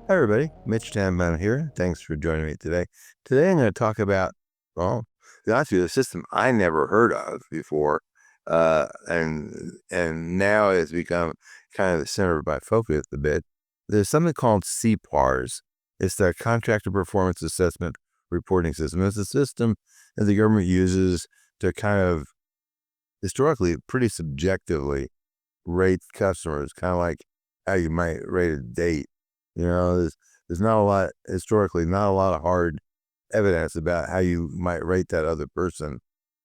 Hi, everybody. Mitch Dannemann here. Thanks for joining me today. Today, I'm going to talk about, well, to be honest with you, a system I never heard of before, and now it's become kind of the center of my focus a bit. There's something called CPARS. It's the Contractor Performance Assessment Reporting System. It's a system that the government uses to kind of historically, pretty subjectively rate customers, kind of like how you might rate a date. There's not a lot, historically, not a lot of hard evidence about how you might rate that other person.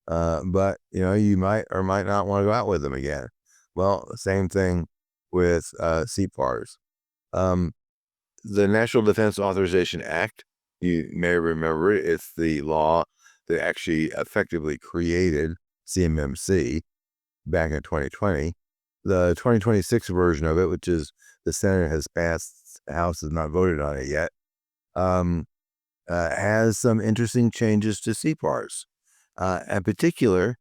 But, you might or might not want to go out with them again. Well, same thing with CPARS. Um, the National Defense Authorization Act, you may remember, it's the law that actually effectively created CMMC back in 2020. The 2026 version of it, which is the Senate has passed, the House has not voted on it yet, um, has some interesting changes to CPARS. In particular,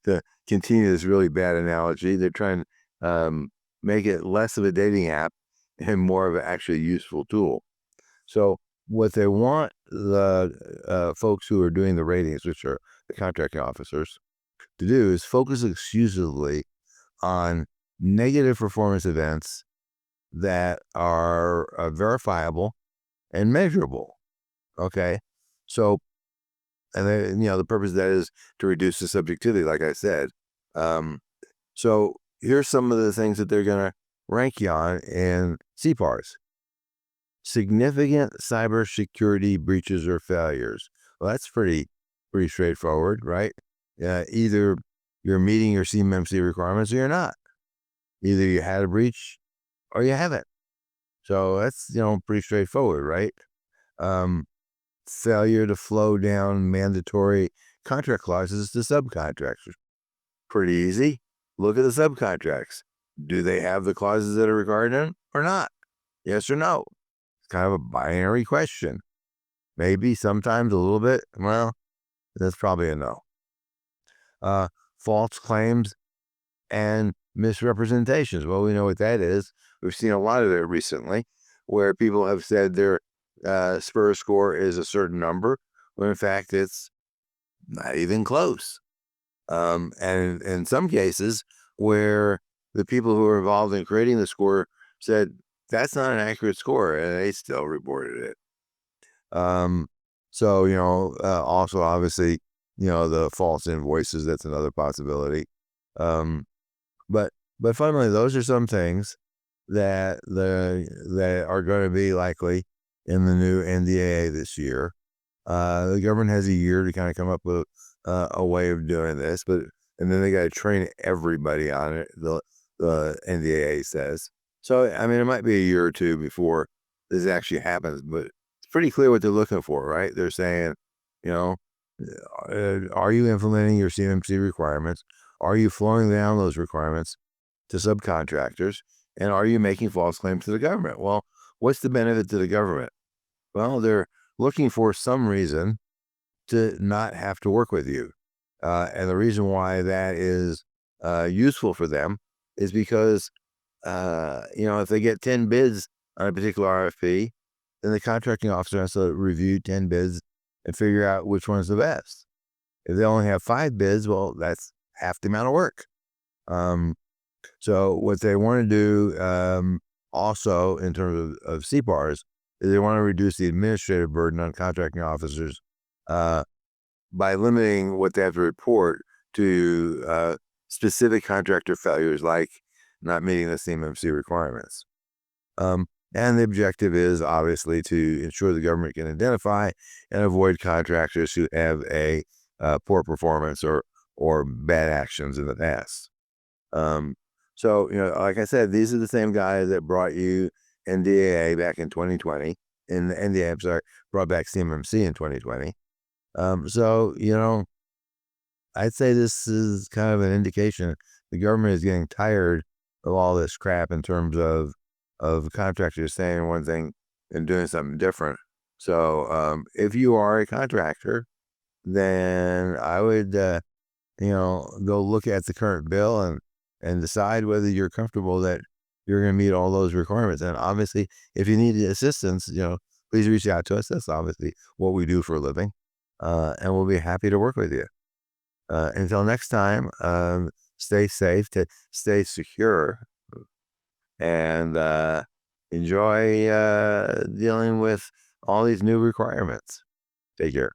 to continue this really bad analogy, they're trying to make it less of a dating app and more of an actually useful tool. So what they want the folks who are doing the ratings, which are the contracting officers, to do is focus exclusively on negative performance events that are verifiable and measurable. Okay. So, and then, the purpose of that is to reduce the subjectivity, like I said. Um, so here's some of the things that they're going to rank you on in CPARS. Significant cybersecurity breaches or failures. Well, that's pretty straightforward, right? Either you're meeting your CMMC requirements or you're not. Either you had a breach or you haven't. So that's, pretty straightforward, right? Failure to flow down mandatory contract clauses to subcontractors. Pretty easy. Look at the subcontracts. Do they have the clauses that are required in them or not? Yes or no? It's kind of a binary question. Maybe sometimes a little bit. Well, that's probably a no. False claims and misrepresentations. Well, we know what that is. We've seen a lot of it recently where people have said their SPARS score is a certain number, when in fact it's not even close. And in some cases where the people who were involved in creating the score said that's not an accurate score, and they still reported it. So, also obviously, the false invoices, that's another possibility. Um, but fundamentally, those are some things that are going to be likely in the new NDAA this year. The government has a year to kind of come up with a way of doing this, and then they got to train everybody on it. The NDAA says so. I mean, it might be a year or two before this actually happens, but it's pretty clear what they're looking for, right? They're saying, you know, are you implementing your CMMC requirements? Are you flowing down those requirements to subcontractors? And are you making false claims to the government? Well, what's the benefit to the government? Well, they're looking for some reason to not have to work with you. And the reason why that is useful for them is because, if they get 10 bids on a particular RFP, then the contracting officer has to review 10 bids and figure out which one's the best. If they only have 5 bids, well, that's half the amount of work. So what they want to do also in terms of CPARS is they want to reduce the administrative burden on contracting officers by limiting what they have to report to specific contractor failures, like not meeting the CMMC requirements. And the objective is obviously to ensure the government can identify and avoid contractors who have a poor performance or bad actions in the past. So, like I said, these are the same guys that brought you NDAA back in 2020, and the NDAA, I'm sorry, brought back CMMC in 2020. So, I'd say this is kind of an indication the government is getting tired of all this crap in terms of contractors saying one thing and doing something different. So, if you are a contractor, then I would, go look at the current bill and decide whether you're comfortable that you're going to meet all those requirements. And obviously, if you need assistance, please reach out to us. That's obviously what we do for a living. And we'll be happy to work with you. Until next time, stay safe, stay secure, and enjoy dealing with all these new requirements. Take care.